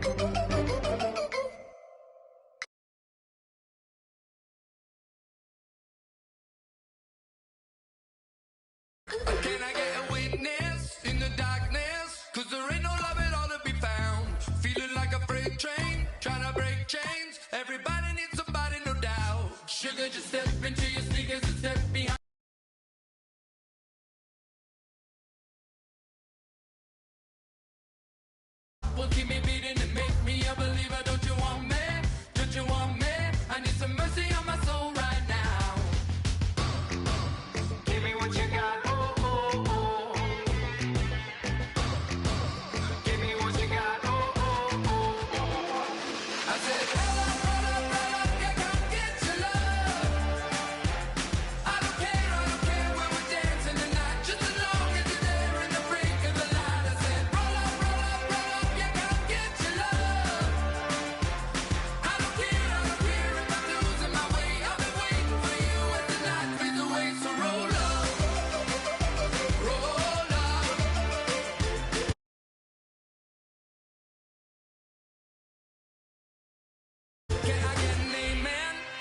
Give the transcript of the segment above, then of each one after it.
Can I get a witness in the darkness? Cause there ain't no love at all to be found. Feeling like a freight train, trying to break chains. Everybody needs somebody, no doubt. Sugar, just step into your sneakers and step behind. Will keep me beating and make me a believer. Don't you want me? Don't you want me? I need some mercy on my soul right now. Give me what you got.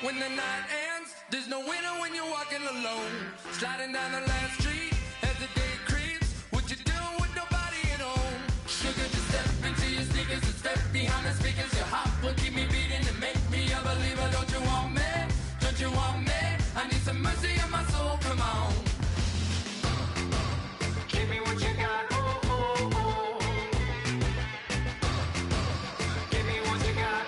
When the night ends, there's no winner when you're walking alone. Sliding down the last street as the day creeps. What you doing with nobody at home? Sugar, just step into your sneakers and step behind the speakers. Your heart will keep me beating and make me a believer. Don't you want me? Don't you want me? I need some mercy on my soul, come on. Give me what you got. Give me what you got.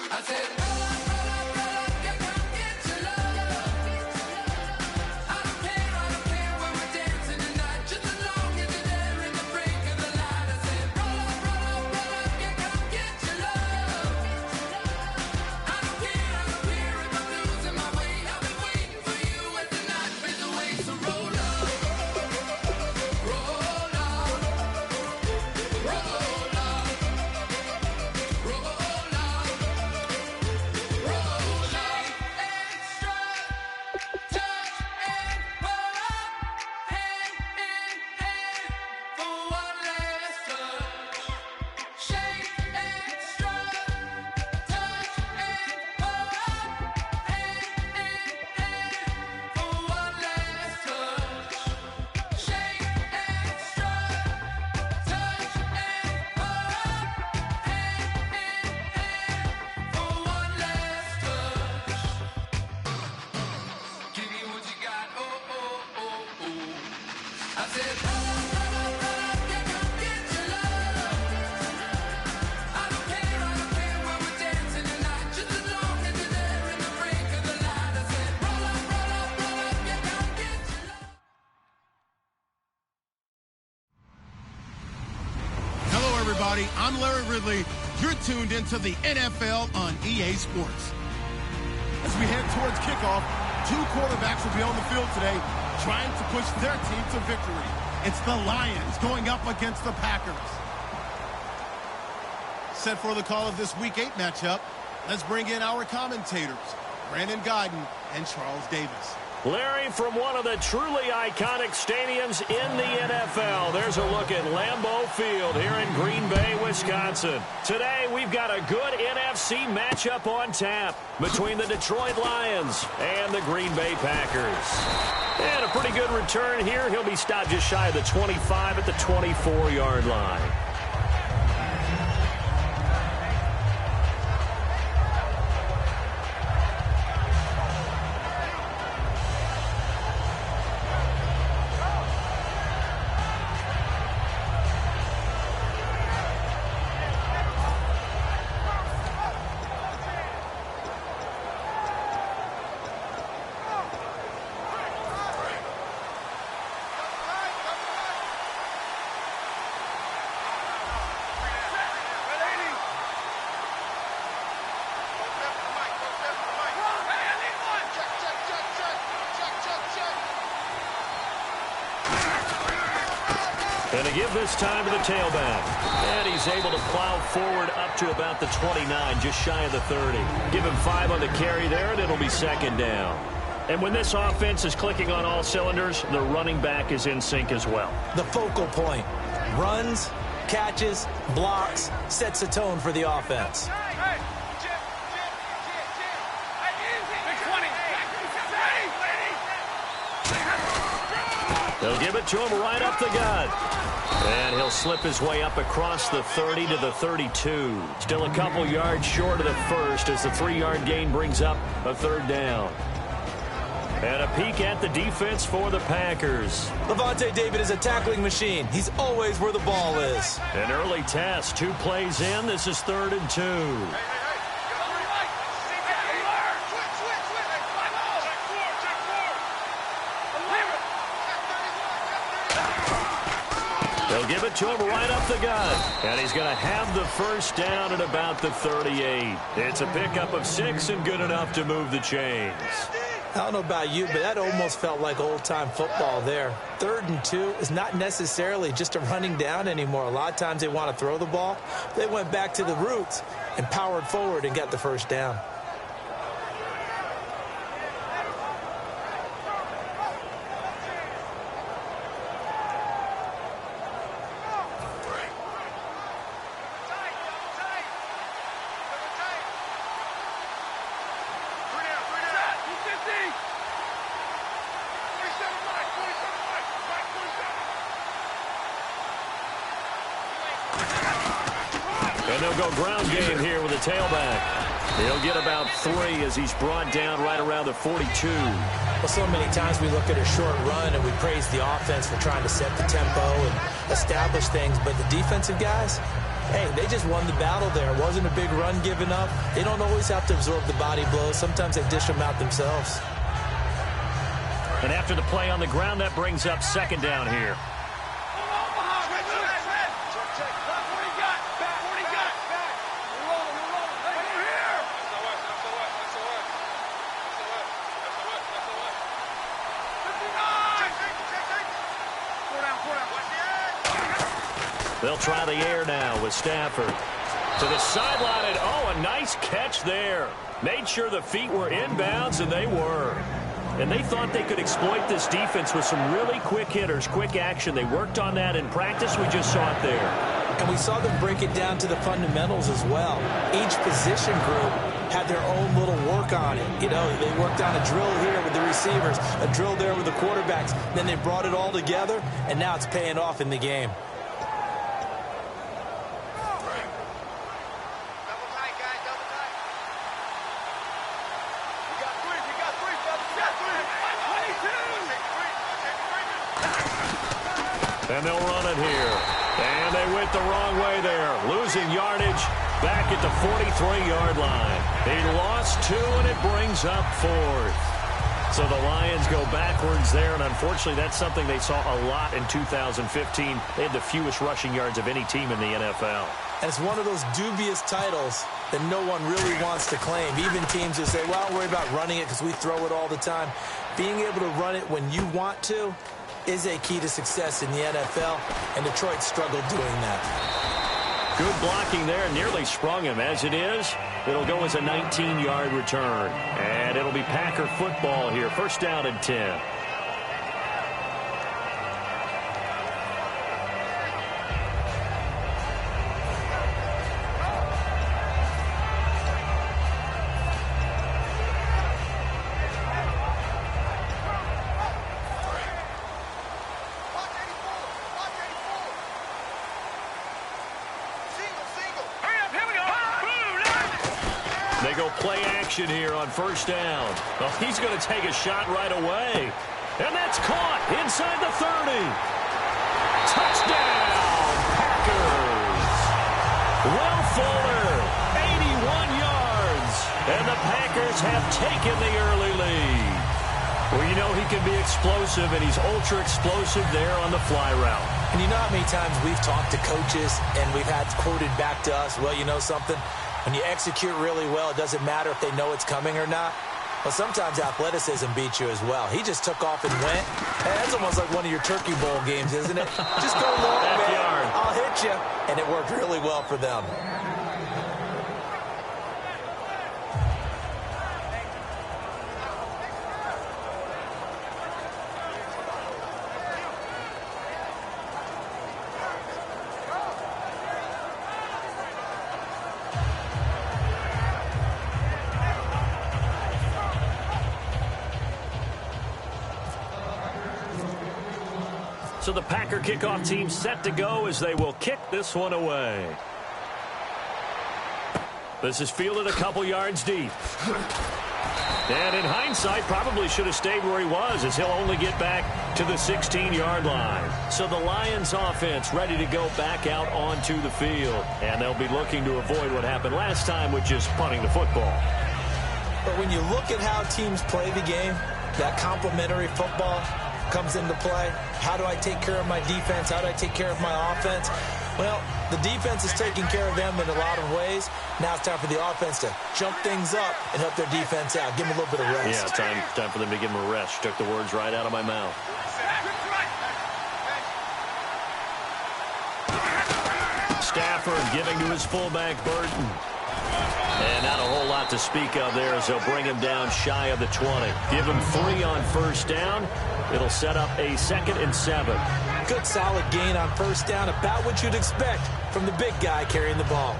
I said, roll up, yeah, come get your love. I don't care when we're dancing tonight, just as long as you're there in the break of the light. I said, roll up, yeah, come get your love. I don't care if I'm losing my way. I've been waiting for you as the night fades away. So roll up, roll up, roll up, roll up. Everybody, I'm Larry Ridley. You're tuned into the NFL on EA Sports. As we head towards kickoff, two quarterbacks will be on the field today trying to push their team to victory. It's the Lions going up against the Packers. Set for the call of this Week 8 matchup, let's bring in our commentators, Brandon Gaudin and Charles Davis. Larry, from one of the truly iconic stadiums in the NFL, there's a look at Lambeau Field here in Green Bay, Wisconsin. Today, we've got a good NFC matchup on tap between the Detroit Lions and the Green Bay Packers. And a pretty good return here. He'll be stopped just shy of the 25 at the 24-yard line. And to give this time to the tailback. And he's able to plow forward up to about the 29, just shy of the 30. Give him 5 on the carry there, and it'll be second down. And when this offense is clicking on all cylinders, the running back is in sync as well. The focal point. Runs, catches, blocks, sets a tone for the offense. They'll give it to him right up the gut. And he'll slip his way up across the 30 to the 32. Still a couple yards short of the first as the 3-yard gain brings up a third down. And a peek at the defense for the Packers. Lavonte David is a tackling machine. He's always where the ball is. An early test. 2 plays in. This is 3rd and 2. They'll give it to him right up the gut. And he's going to have the first down at about the 38. It's a pickup of 6 and good enough to move the chains. I don't know about you, but that almost felt like old-time football there. 3rd and 2 is not necessarily just a running down anymore. A lot of times they want to throw the ball. They went back to the roots and powered forward and got the first down. And they'll go ground game here with a tailback. He'll get about 3 as he's brought down right around the 42. Well, so many times we look at a short run and we praise the offense for trying to set the tempo and establish things. But the defensive guys, hey, they just won the battle there. It wasn't a big run given up. They don't always have to absorb the body blows. Sometimes they dish them out themselves. And after the play on the ground, that brings up 2nd down here. They'll try the air now with Stafford. To the sideline, and oh, a nice catch there. Made sure the feet were inbounds, and they were. And they thought they could exploit this defense with some really quick hitters, quick action. They worked on that in practice. We just saw it there. And we saw them break it down to the fundamentals as well. Each position group had their own little work on it. You know, they worked on a drill here with the receivers, a drill there with the quarterbacks. Then they brought it all together, and now it's paying off in the game. And they'll run it here. And they went the wrong way there. Losing yardage back at the 43-yard line. He lost 2, and it brings up 4th. So the Lions go backwards there, and unfortunately that's something they saw a lot in 2015. They had the fewest rushing yards of any team in the NFL. And it's one of those dubious titles that no one really wants to claim. Even teams that say, well, don't worry about running it because we throw it all the time. Being able to run it when you want to is a key to success in the NFL, and Detroit struggled doing that. Good blocking there, nearly sprung him. As it is, it'll go as a 19-yard return. And it'll be Packer football here. 1st down and 10. They go play action here on 1st down. Well, he's going to take a shot right away. And that's caught inside the 30. Touchdown, Packers. Will Fuller, 81 yards. And the Packers have taken the early lead. Well, you know he can be explosive, and he's ultra-explosive there on the fly route. And you know how many times we've talked to coaches and we've had quoted back to us, well, you know something? When you execute really well, it doesn't matter if they know it's coming or not. Well, sometimes athleticism beats you as well. He just took off and went. Hey, that's almost like one of your Turkey Bowl games, isn't it? Just go long, man. I'll hit you. And it worked really well for them. So the Packer kickoff team set to go as they will kick this one away. This is fielded a couple yards deep. And in hindsight, probably should have stayed where he was, as he'll only get back to the 16-yard line. So the Lions offense ready to go back out onto the field. And they'll be looking to avoid what happened last time, which is punting the football. But when you look at how teams play the game, that complementary football comes into play. How do I take care of my defense? How do I take care of my offense? Well, the defense is taking care of them in a lot of ways. Now it's time for the offense to jump things up and help their defense out. Give them a little bit of rest. Yeah, time for them to give them a rest. Took the words right out of my mouth. Stafford giving to his fullback, Burton. And not a whole lot to speak of there as they'll bring him down shy of the 20. Give him 3 on first down. It'll set up a 2nd and 7. Good solid gain on first down, about what you'd expect from the big guy carrying the ball.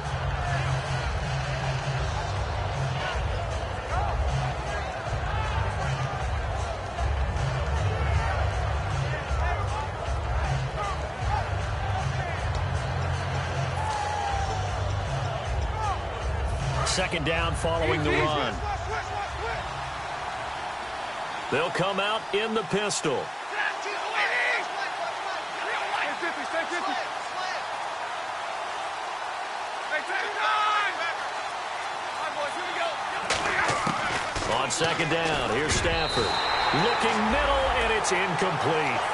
Second down following the run. They'll come out in the pistol. On second down, here's Stafford. Looking middle, and it's incomplete.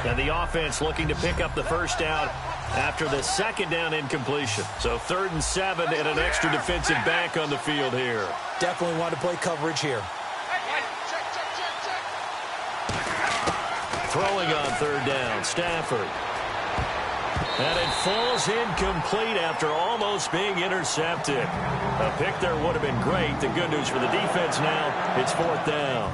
And the offense looking to pick up the first down after the second down incompletion. So 3rd and 7 and an extra defensive back on the field here. Definitely want to play coverage here. Throwing on 3rd down, Stafford. And it falls incomplete after almost being intercepted. A pick there would have been great. The good news for the defense now, it's 4th down.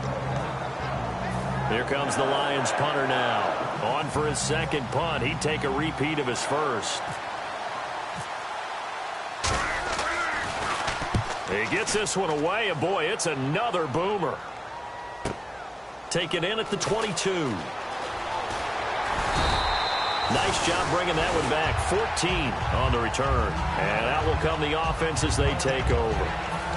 Here comes the Lions punter now. On for his second punt. He'd take a repeat of his first. He gets this one away, and boy, it's another boomer. Taken in at the 22. Nice job bringing that one back. 14 on the return. And out will come the offense as they take over.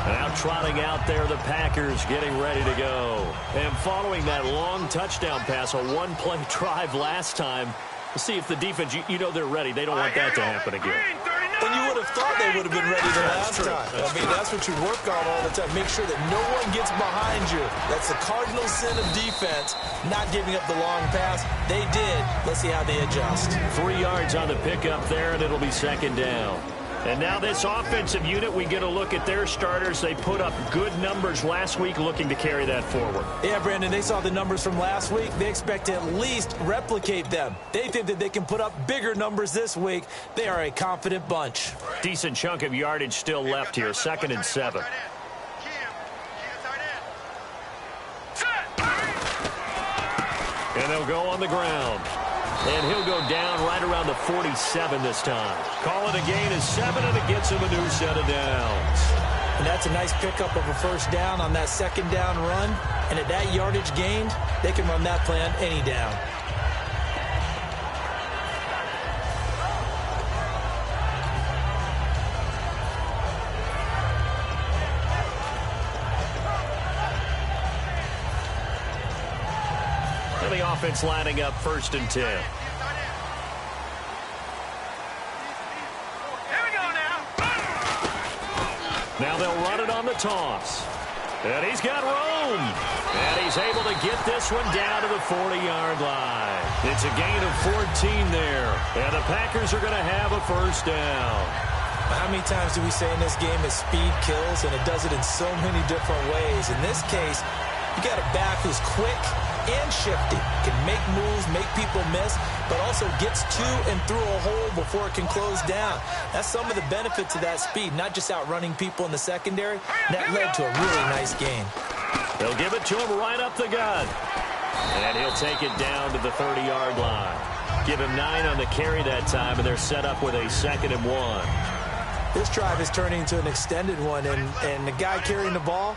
Now trotting out there, the Packers getting ready to go. And following that long touchdown pass, a one-play drive last time, we'll see if the defense, you know they're ready. They don't want that to happen again. And you would have thought they would have been ready the last time. I mean, that's what you work on all the time. Make sure that no one gets behind you. That's the cardinal sin of defense, not giving up the long pass. They did. Let's see how they adjust. 3 yards on the pickup there, and it'll be second down. And now this offensive unit, we get a look at their starters. They put up good numbers last week, looking to carry that forward. Yeah, Brandon, they saw the numbers from last week. They expect to at least replicate them. They think that they can put up bigger numbers this week. They are a confident bunch. Decent chunk of yardage still left here, 2nd and 7. And they'll go on the ground. And he'll go down right around the 47 this time. Call it a gain of 7, and it gets him a new set of downs. And that's a nice pickup of a first down on that second down run. And at that yardage gained, they can run that play on any down. And the offense lining up 1st and 10. Now they'll run it on the toss. And he's got room. And he's able to get this one down to the 40-yard line. It's a gain of 14 there. And the Packers are going to have a first down. How many times do we say in this game that speed kills, and it does it in so many different ways? In this case, you got a back who's quick and shifty, can make moves, make people miss, but also gets to and through a hole before it can close down. That's some of the benefits of that speed, not just outrunning people in the secondary. That led to a really nice game. They'll give it to him right up the gut. And he'll take it down to the 30-yard line. Give him 9 on the carry that time, and they're set up with a 2nd and 1. This drive is turning into an extended one, and the guy carrying the ball,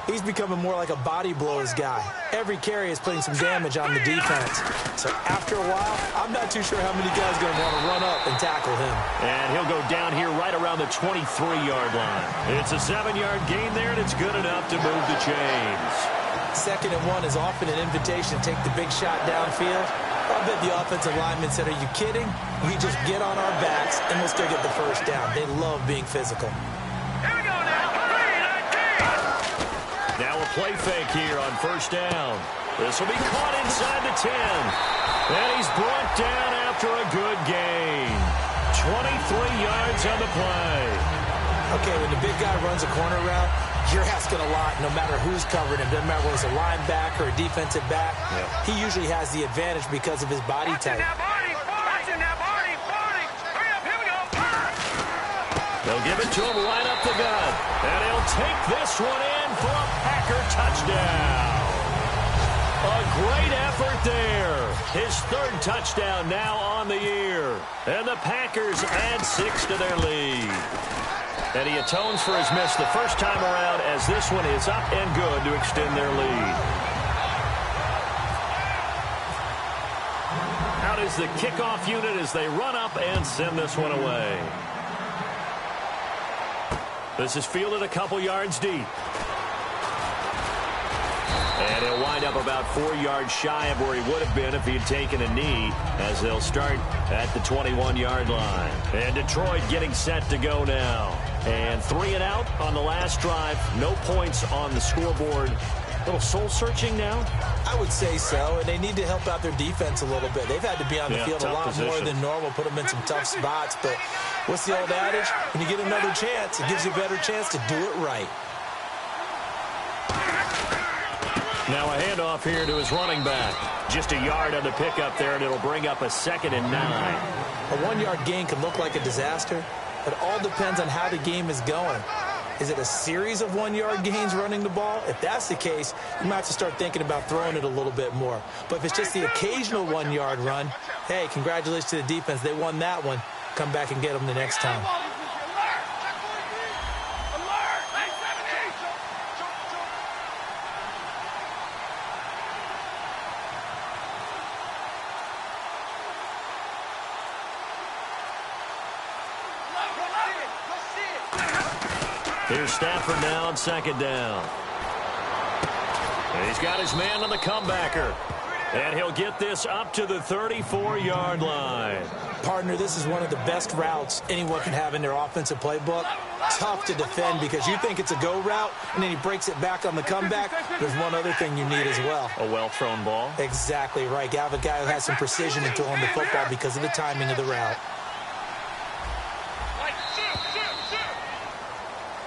he's becoming more like a body blows guy. Every carry is putting some damage on the defense. So after a while, I'm not too sure how many guys are going to want to run up and tackle him. And he'll go down here right around the 23-yard line. It's a 7-yard gain there, and it's good enough to move the chains. 2nd and 1 is often an invitation to take the big shot downfield. I bet the offensive lineman said, are you kidding? We just get on our backs, and we'll still get the first down. They love being physical. Here we go now. 3, 19. Now a play fake here on 1st down. This will be caught inside the 10. And he's brought down after a good gain. 23 yards on the play. Okay, when the big guy runs a corner route, you're asking a lot no matter who's covering him. Doesn't matter whether it's a linebacker or a defensive back. Yep. He usually has the advantage because of his body type. They'll give it to him right up the gut. And he'll take this one in for a Packer touchdown. A great effort there. His 3rd touchdown now on the year. And the Packers add 6 to their lead. And he atones for his miss the first time around as this one is up and good to extend their lead. Out is the kickoff unit as they run up and send this one away. This is fielded a couple yards deep. And he'll wind up about 4 yards shy of where he would have been if he had taken a knee, as they'll start at the 21-yard line. And Detroit getting set to go now. And 3 and out on the last drive. No points on the scoreboard. A little soul-searching now? I would say so, and they need to help out their defense a little bit. They've had to be on the field a lot more than normal, put them in some tough spots. But what's the old adage? When you get another chance, it gives you a better chance to do it right. Now a handoff here to his running back. Just a yard on the pickup there, and it'll bring up a 2nd and 9. A 1-yard gain can look like a disaster. It all depends on how the game is going. Is it a series of 1-yard gains running the ball? If that's the case, you might have to start thinking about throwing it a little bit more. But if it's just the occasional 1-yard run, hey, congratulations to the defense. They won that one. Come back and get them the next time. Here's Stafford now on 2nd down. And he's got his man on the comebacker. And he'll get this up to the 34-yard line. Partner, this is one of the best routes anyone can have in their offensive playbook. Tough to defend because you think it's a go route, and then he breaks it back on the comeback. There's one other thing you need as well. A well-thrown ball. Exactly right. You have a guy who has some precision in throwing the football because of the timing of the route.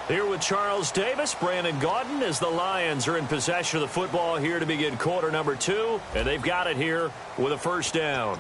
Here with Charles Davis, Brandon Gaudin, as the Lions are in possession of the football here to begin quarter number 2. And they've got it here with a 1st down.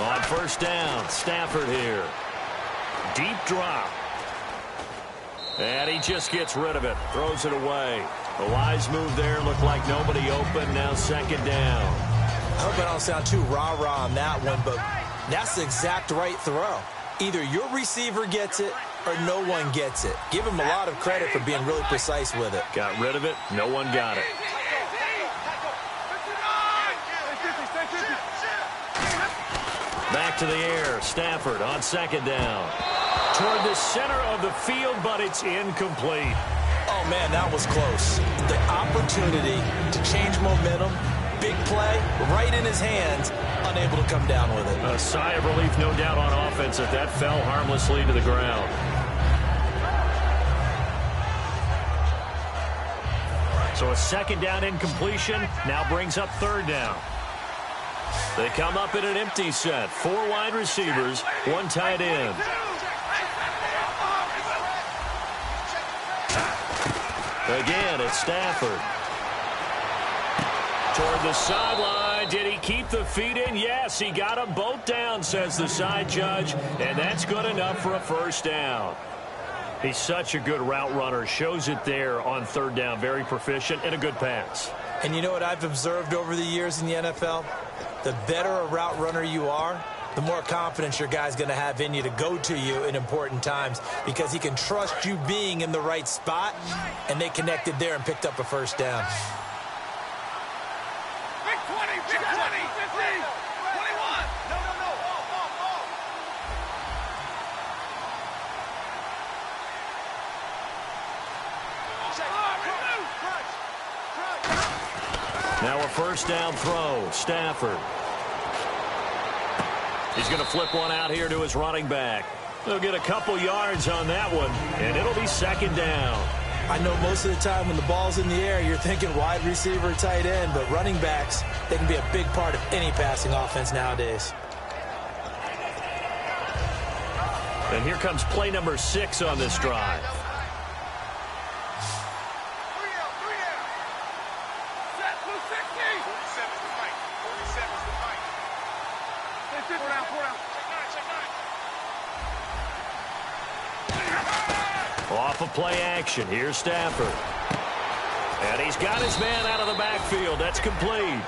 On 1st down, Stafford here. Deep drop. And he just gets rid of it. Throws it away. A wise move there. Looked like nobody open. Now 2nd down. I hope I don't sound too rah-rah on that one, but that's the exact right throw. Either your receiver gets it or no one gets it. Give him a lot of credit for being really precise with it. Got rid of it. No one got it. Back to the air. Stafford on 2nd down. Toward the center of the field, but it's incomplete. Oh, man, that was close. The opportunity to change momentum, big play, right in his hands, unable to come down with it. A sigh of relief, no doubt, on offense if that fell harmlessly to the ground. So a second down incompletion now brings up third down. They come up in an empty set. 4 wide receivers, 1 tight end. Again, it's Stafford. Toward the sideline. Did he keep the feet in? Yes, he got them both down, says the side judge. And that's good enough for a first down. He's such a good route runner. Shows it there on third down. Very proficient and a good pass. And you know what I've observed over the years in the NFL? The better a route runner you are, the more confidence your guy's going to have in you to go to you in important times because he can trust you being in the right spot, and they connected there and picked up a first down. Big 20, big 20, 15, 21. Now a first down throw. Stafford. He's going to flip one out here to his running back. He'll get a couple yards on that one, and it'll be second down. I know most of the time when the ball's in the air, you're thinking wide receiver, tight end, but running backs, they can be a big part of any passing offense nowadays. And here comes play number 6 on this drive. Off of play action. Here's Stafford. And he's got his man out of the backfield. That's complete.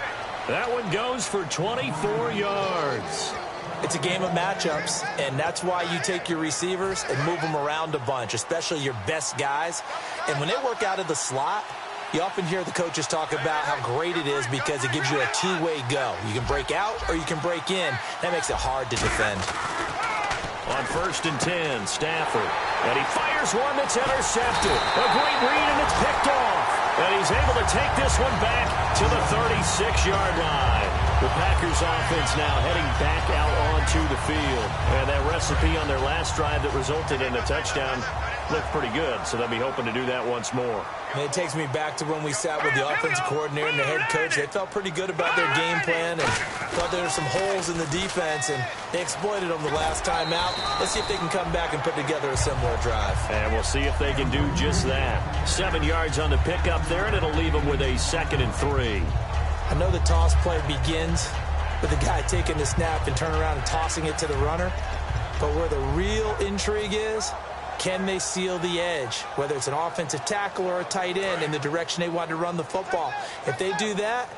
That one goes for 24 yards. It's a game of matchups, and that's why you take your receivers and move them around a bunch, especially your best guys. And when they work out of the slot, you often hear the coaches talk about how great it is because it gives you a two-way go. You can break out or you can break in. That makes it hard to defend. On 1st and 10, Stafford. And he fires one that's intercepted. A great read, and it's picked off. And he's able to take this one back to the 36-yard line. The Packers offense now heading back out onto the field. And that recipe on their last drive that resulted in a touchdown looked pretty good, so they'll be hoping to do that once more. And it takes me back to when we sat with the offensive coordinator and the head coach. They felt pretty good about their game plan and thought there were some holes in the defense, and they exploited them the last time out. Let's see if they can come back and put together a similar drive. And we'll see if they can do just that. 7 yards on the pickup there, and it'll leave them with a 2nd and 3. I know the toss play begins with the guy taking the snap and turning around and tossing it to the runner, but where the real intrigue is, can they seal the edge, whether it's an offensive tackle or a tight end, in the direction they want to run the football? If they do that,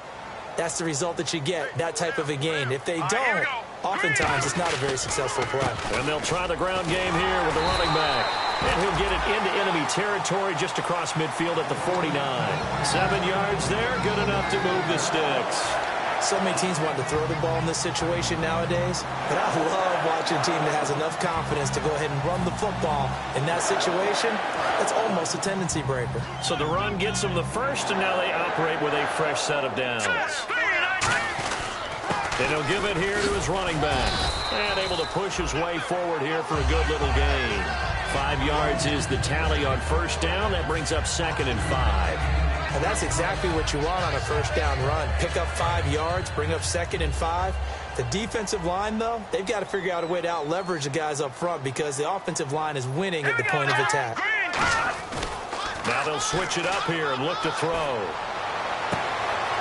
that's the result that you get, that type of a gain. If they don't, oftentimes it's not a very successful play. And they'll try the ground game here with the running back. And he'll get it into enemy territory just across midfield at the 49. 7 yards there, good enough to move the sticks. So many teams want to throw the ball in this situation nowadays, but I love watching a team that has enough confidence to go ahead and run the football. In that situation, that's almost a tendency breaker. So the run gets them the first, and now they operate with a fresh set of downs. And he'll give it here to his running back. And able to push his way forward here for a good little gain. 5 yards is the tally on first down. That brings up 2nd and 5. And that's exactly what you want on a first down run. Pick up 5 yards, bring up 2nd and 5. The defensive line, though, they've got to figure out a way to out-leverage the guys up front because the offensive line is winning at the point of attack. Now they'll switch it up here and look to throw.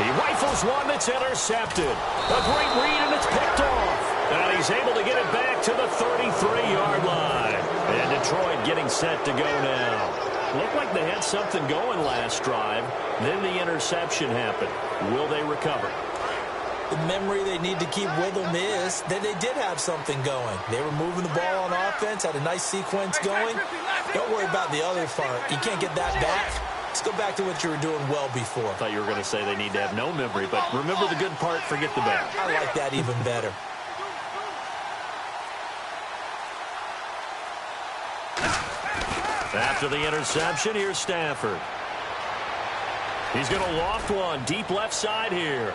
He rifles one that's intercepted. A great read, and it's picked off. And he's able to get it back to the 33-yard line. And Detroit getting set to go now. Looked like they had something going last drive. Then the interception happened. Will they recover? The memory they need to keep with them is that they did have something going. They were moving the ball on offense, had a nice sequence going. Don't worry about the other part. You can't get that back. Let's go back to what you were doing well before. I thought you were going to say they need to have no memory, but remember the good part, forget the bad. I like that even better. After the interception, here's Stafford. He's going to loft one deep left side here.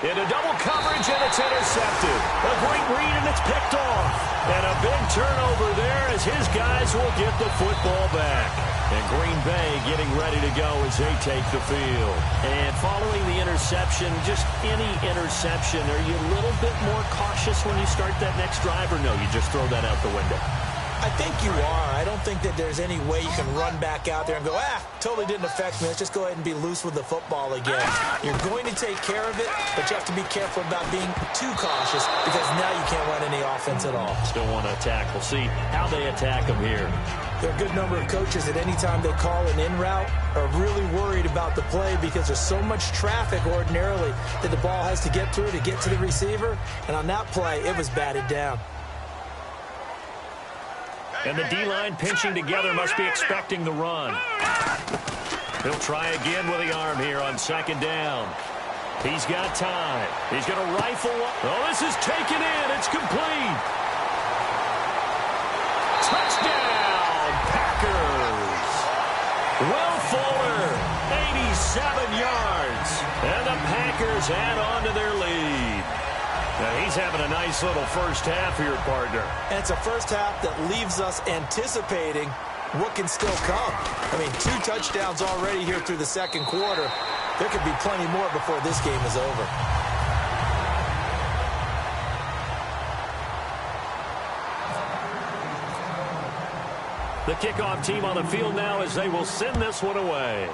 Into double coverage, and it's intercepted. A great read, and it's picked off. And a big turnover there as his guys will get the football back. And Green Bay getting ready to go as they take the field. And following the interception, just any interception, are you a little bit more cautious when you start that next drive, or no, you just throw that out the window? I think you are. I don't think that there's any way you can run back out there and go, totally didn't affect me. Let's just go ahead and be loose with the football again. You're going to take care of it, but you have to be careful about being too cautious because now you can't run any offense at all. Still want to attack. We'll see how they attack them here. There are a good number of coaches that any time they call an in route are really worried about the play because there's so much traffic ordinarily that the ball has to get through to get to the receiver. And on that play, it was batted down. And the D-line pinching together must be expecting the run. He'll try again with the arm here on second down. He's got time. He's going to rifle. Oh, this is taken in. It's complete. Touchdown, Packers. Will Fuller, 87 yards. And the Packers add on to their lead. Now, he's having a nice little first half here, partner. And it's a first half that leaves us anticipating what can still come. I mean, 2 touchdowns already here through the second quarter. There could be plenty more before this game is over. The kickoff team on the field now as they will send this one away.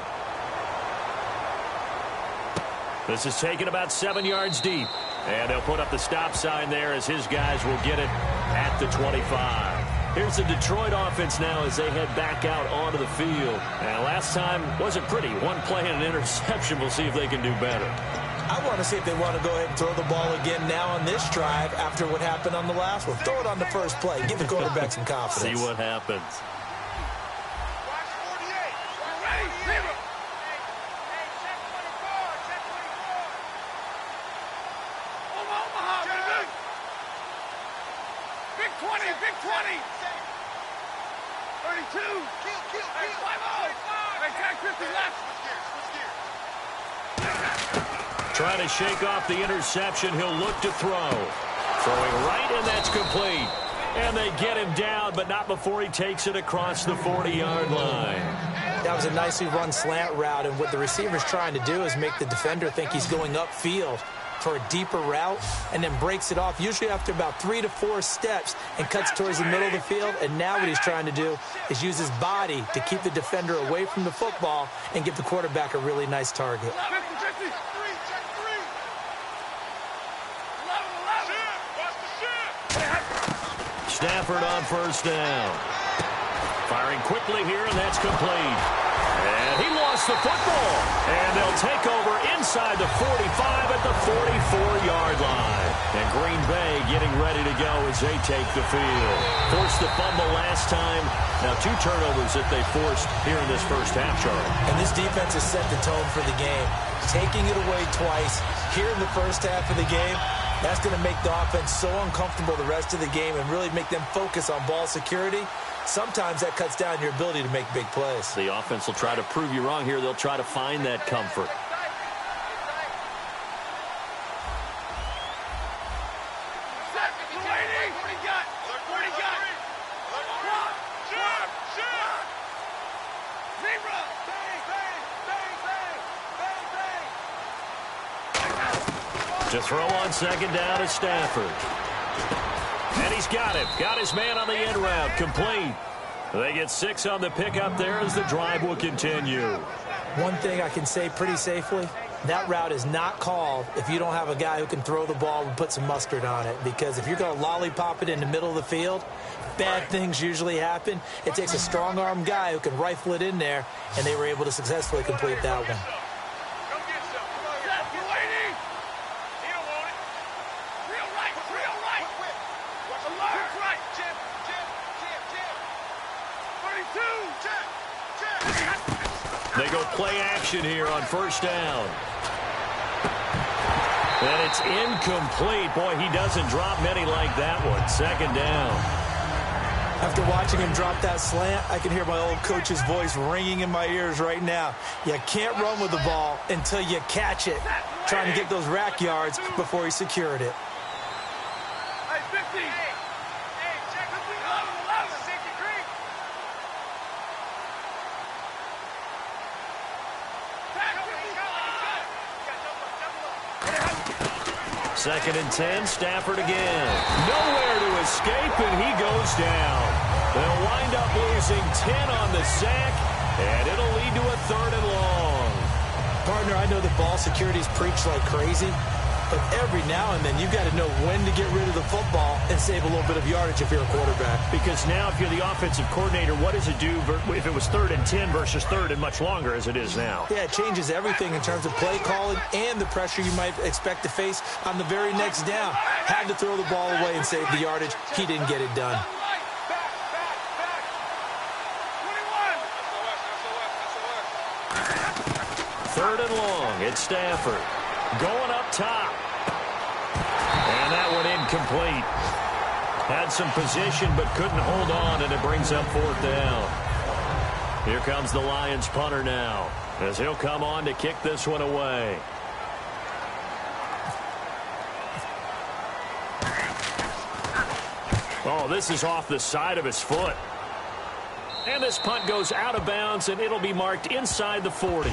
This is taken about 7 yards deep. And they'll put up the stop sign there as his guys will get it at the 25. Here's the Detroit offense now as they head back out onto the field. And last time wasn't pretty. One play and an interception. We'll see if they can do better. I want to see if they want to go ahead and throw the ball again now on this drive after what happened on the last one. Throw it on the first play. Give the quarterback some confidence. See what happens. Trying to shake off the interception. He'll look to throw. Throwing right, and that's complete. And they get him down, but not before he takes it across the 40-yard line. That was a nicely run slant route, and what the receiver's trying to do is make the defender think he's going upfield for a deeper route and then breaks it off, usually after about 3 to 4 steps, and cuts towards the middle of the field. And now what he's trying to do is use his body to keep the defender away from the football and give the quarterback a really nice target. Stafford on first down. Firing quickly here, and that's complete. And he lost the football. And they'll take over inside the 45 at the 44-yard line. And Green Bay getting ready to go as they take the field. Forced the fumble last time. Now 2 turnovers that they forced here in this first half, Charlie. And this defense has set the tone for the game. Taking it away twice here in the first half of the game, that's going to make the offense so uncomfortable the rest of the game and really make them focus on ball security. Sometimes that cuts down your ability to make big plays. The offense will try to prove you wrong here. They'll try to find that comfort. To throw on second down is Stafford. And he's got it. Got his man on the end route. Complete. They get 6 on the pickup there as the drive will continue. One thing I can say pretty safely, that route is not called if you don't have a guy who can throw the ball and put some mustard on it. Because if you're going to lollipop it in the middle of the field, bad things usually happen. It takes a strong-arm guy who can rifle it in there, and they were able to successfully complete that one. They go play action here on first down. And it's incomplete. Boy, he doesn't drop many like that one. Second down. After watching him drop that slant, I can hear my old coach's voice ringing in my ears right now. You can't run with the ball until you catch it. trying to get those rack yards before he secured it. Hey, 50. Hey, check the safety creek. Second and 10, Stafford again. Nowhere to escape, and he goes down. They'll wind up losing 10 on the sack, and it'll lead to a 3rd and long. Partner, I know that ball security is preached like crazy, but every now and then you've got to know when to get rid of the football and save a little bit of yardage if you're a quarterback. Because now if you're the offensive coordinator, what does it do if it was 3rd and 10 versus 3rd and much longer as it is now? Yeah, it changes everything in terms of play calling and the pressure you might expect to face on the very next down. Had to throw the ball away and save the yardage. He didn't get it done. 3rd and long. It's Stafford going up top. And that one incomplete. Had some position but couldn't hold on, and it brings up 4th down. Here comes the Lions punter now as he'll come on to kick this one away. Oh, this is off the side of his foot. And this punt goes out of bounds, and it'll be marked inside the 40.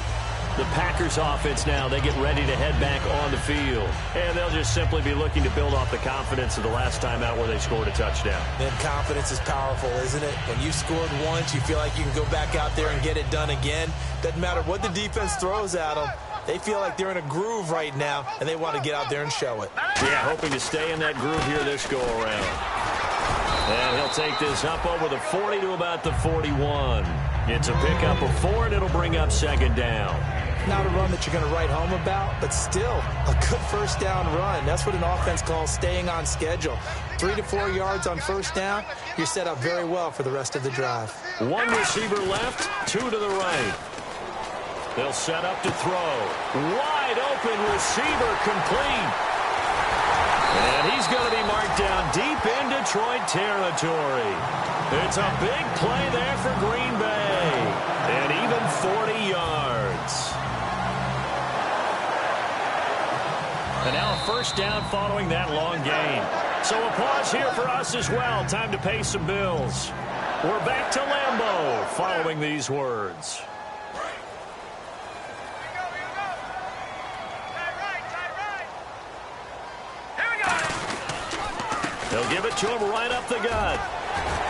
The Packers offense now, they get ready to head back on the field. And they'll just simply be looking to build off the confidence of the last time out where they scored a touchdown. Man, confidence is powerful, isn't it? When you scored once, you feel like you can go back out there and get it done again. Doesn't matter what the defense throws at them. They feel like they're in a groove right now, and they want to get out there and show it. Yeah, hoping to stay in that groove here this go-around. And he'll take this up over the 40 to about the 41. It's a pickup of 4, and it'll bring up 2nd down. Not a run that you're going to write home about, but still a good 1st down run. That's what an offense calls staying on schedule. 3 to 4 yards on 1st down, you're set up very well for the rest of the drive. 1 receiver left, 2 to the right. They'll set up to throw. Wide open receiver complete. And he's going to be marked down deep in Detroit territory. It's a big play there for Green Bay. And even 40 yards. And now a 1st down following that long gain. So a pause here for us as well. Time to pay some bills. We're back to Lambeau following these words. They'll give it to him right up the gut.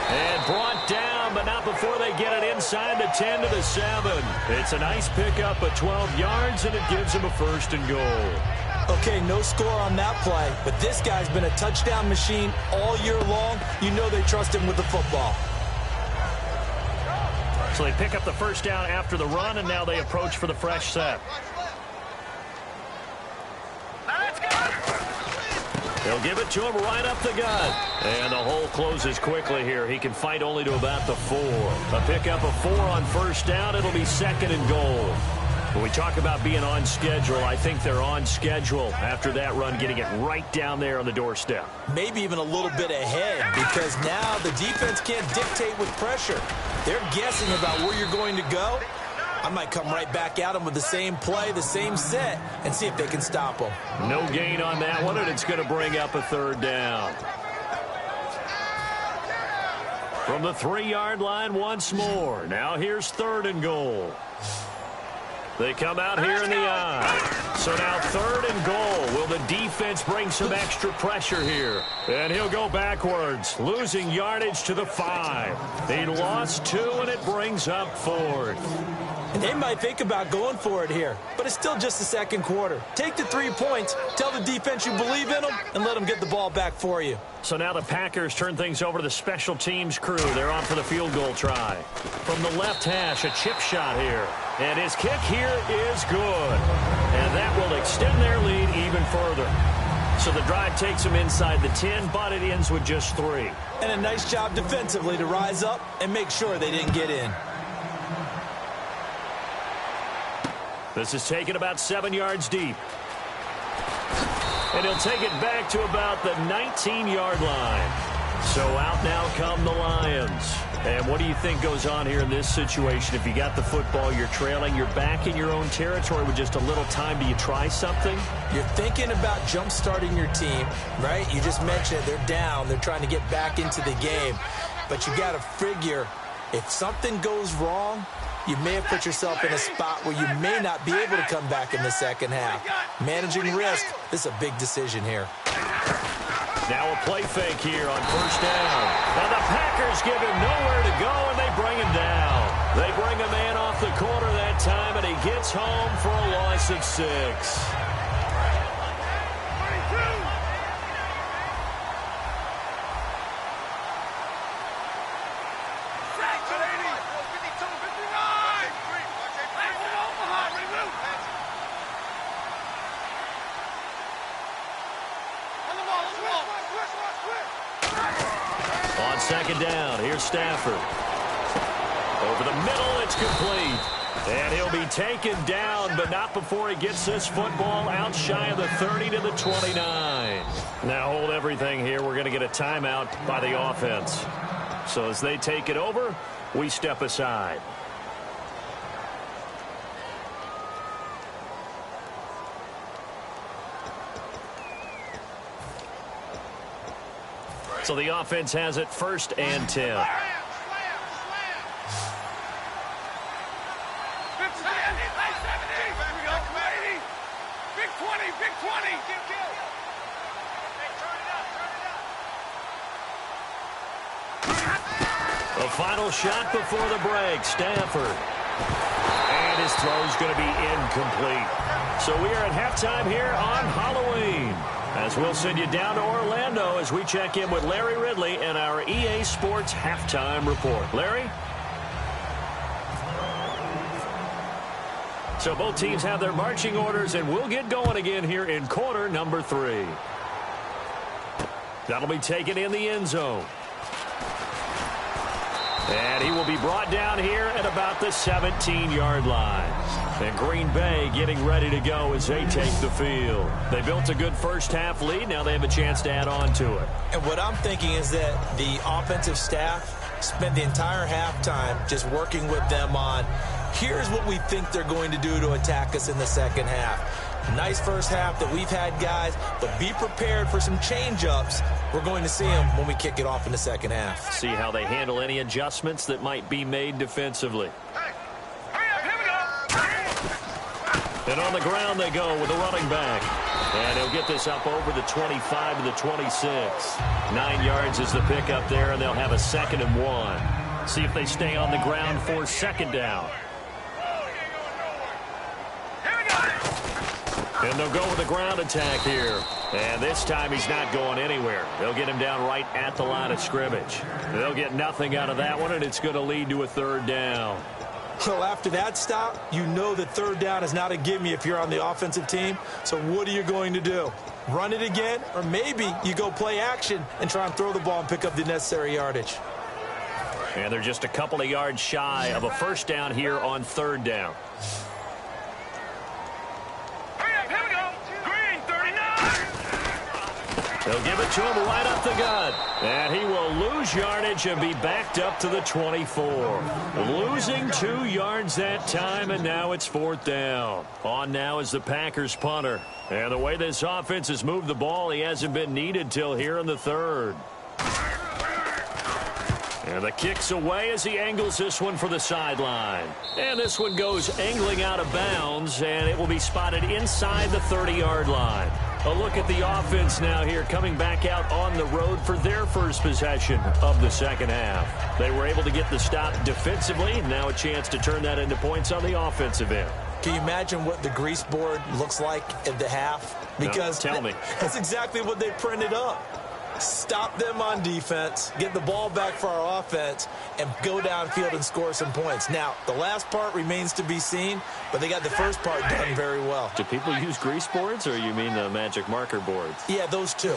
And brought down, but not before they get it inside the 10 to the 7. It's a nice pickup of 12 yards, and it gives him a 1st and goal. Okay, no score on that play, but this guy's been a touchdown machine all year long. You know they trust him with the football. So they pick up the 1st down after the run, and now they approach for the fresh set. They'll give it to him right up the gut. And the hole closes quickly here. He can fight only to about the 4. A pickup of 4 on 1st down. It'll be 2nd and goal. When we talk about being on schedule, I think they're on schedule after that run, getting it right down there on the doorstep. Maybe even a little bit ahead, because now the defense can't dictate with pressure. They're guessing about where you're going to go. I might come right back at them with the same play, the same set, and see if they can stop them. No gain on that one, and it's going to bring up a 3rd down. From the 3-yard line once more. Now here's 3rd and goal. They come out here in the eye. So now 3rd and goal. Will the defense bring some extra pressure here? And he'll go backwards, losing yardage to the 5. He lost 2, and it brings up 4th. And they might think about going for it here, but it's still just the 2nd quarter. Take the 3 points, tell the defense you believe in them, and let them get the ball back for you. So now the Packers turn things over to the special teams crew. They're on for the field goal try. From the left hash, a chip shot here. And his kick here is good. And that will extend their lead even further. So the drive takes them inside the 10, but it ends with just 3. And a nice job defensively to rise up and make sure they didn't get in. This is taken about 7 yards deep. And he'll take it back to about the 19-yard line. So out now come the Lions. And what do you think goes on here in this situation? If you got the football, you're trailing, you're back in your own territory with just a little time. Do you try something? You're thinking about jump-starting your team, right? You just mentioned they're down. They're trying to get back into the game. But you got to figure if something goes wrong, you may have put yourself in a spot where you may not be able to come back in the second half. Managing risk, this is a big decision here. Now a play fake here on first down. And the Packers give him nowhere to go, and they bring him down. They bring a man off the corner that time, and he gets home for a loss of 6. On second down, here's Stafford. Over the middle, it's complete. And he'll be taken down, but not before he gets this football out shy of the 30 to the 29. Now hold everything here. We're going to get a timeout by the offense. So as they take it over, we step aside. So the offense has it first and 10. Here we go. Big 20, big 20. The final shot before the break, Stafford. And his throw's going to be incomplete. So we are at halftime here on Halloween, as we'll send you down to Orlando as we check in with Larry Ridley and our EA Sports Halftime Report. Larry? So both teams have their marching orders, and we'll get going again here in quarter number 3. That'll be taken in the end zone. And he will be brought down here at about the 17-yard line. And Green Bay getting ready to go as they take the field. They built a good first-half lead. Now they have a chance to add on to it. And what I'm thinking is that the offensive staff spent the entire halftime just working with them on, here's what we think they're going to do to attack us in the second half. Nice first half that we've had, guys, but be prepared for some change-ups. We're going to see them when we kick it off in the second half. See how they handle any adjustments that might be made defensively. And on the ground they go with the running back. And he'll get this up over the 25 to the 26. 9 yards is the pickup there, and they'll have a 2nd and 1. See if they stay on the ground for second down. And they'll go with the ground attack here. And this time he's not going anywhere. They'll get him down right at the line of scrimmage. They'll get nothing out of that one, and it's going to lead to a 3rd down. So after that stop, you know that 3rd down is not a gimme if you're on the offensive team. So what are you going to do? Run it again? Or maybe you go play action and try and throw the ball and pick up the necessary yardage. And they're just a couple of yards shy of a 1st down here on 3rd down. They'll give it to him right up the gut. And he will lose yardage and be backed up to the 24. Losing 2 yards that time, and now it's 4th down. On now is the Packers punter. And the way this offense has moved the ball, he hasn't been needed till here in the 3rd. And the kick's away as he angles this one for the sideline. And this one goes angling out of bounds, and it will be spotted inside the 30-yard line. A look at the offense now here, coming back out on the road for their first possession of the second half. They were able to get the stop defensively. Now a chance to turn that into points on the offensive end. Can you imagine what the grease board looks like at the half? Because no, tell me. That's exactly what they printed up. Stop them on defense, get the ball back for our offense, and go downfield and score some points. Now, the last part remains to be seen, but they got the first part done very well. Do people use grease boards, or you mean the magic marker boards? Yeah, those two.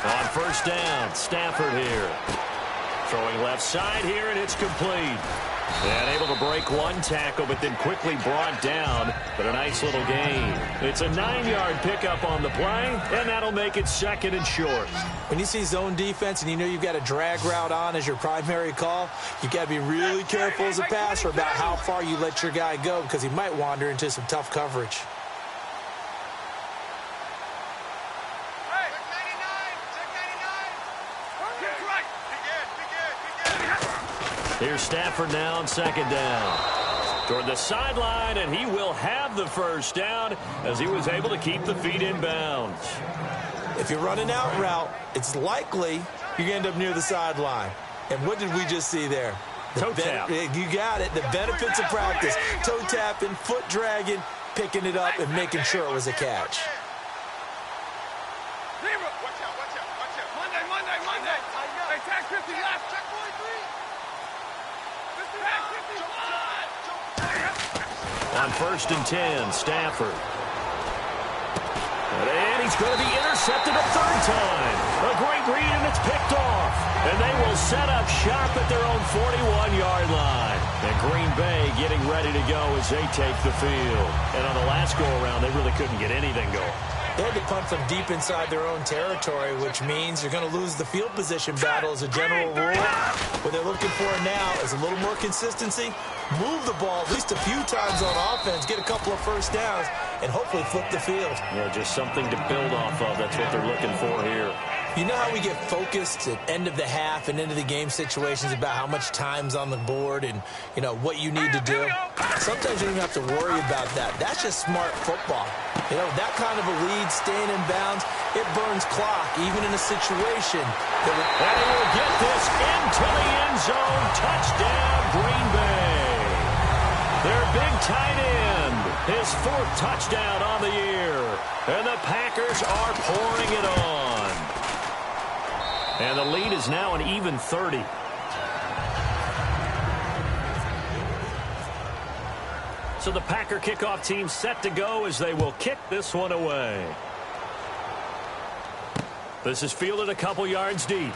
On first down, Stafford here. Throwing left side here, and it's complete. And able to break one tackle, but then quickly brought down. But a nice little gain. It's a 9-yard pickup on the play, and that'll make it 2nd and short. When you see zone defense and you know you've got a drag route on as your primary call, you've got to be really careful as a passer about how far you let your guy go because he might wander into some tough coverage. Here's Stafford now on 2nd down. Toward the sideline, and he will have the first down as he was able to keep the feet in bounds. If you're running out route, it's likely you're going to end up near the sideline. And what did we just see there? Toe tap. You got it. The benefits of practice. Toe tapping, foot dragging, picking it up, and making sure it was a catch. Monday. Hey, tag 50 left. Check 43. On 1st and 10, Stafford. And he's going to be intercepted a 3rd time. A great read, and it's picked off. And they will set up shop at their own 41-yard line. And Green Bay getting ready to go as they take the field. And on the last go-around, they really couldn't get anything going. They had to punt from deep inside their own territory, which means you're going to lose the field position battle as a general rule. What they're looking for now is a little more consistency, move the ball at least a few times on offense, get a couple of first downs, and hopefully flip the field. Yeah, just something to build off of. That's what they're looking for here. You know how we get focused at end of the half and into the game situations about how much time's on the board and, you know, what you need to do? Sometimes you don't even have to worry about that. That's just smart football. You know, that kind of a lead, staying in bounds, it burns clock, even in a situation. And he will get this into the end zone. Touchdown, Green Bay. Their big tight end, his 4th touchdown on the year. And the Packers are pouring it on. And the lead is now an even 30. So the Packer kickoff team set to go as they will kick this one away. This is fielded a couple yards deep.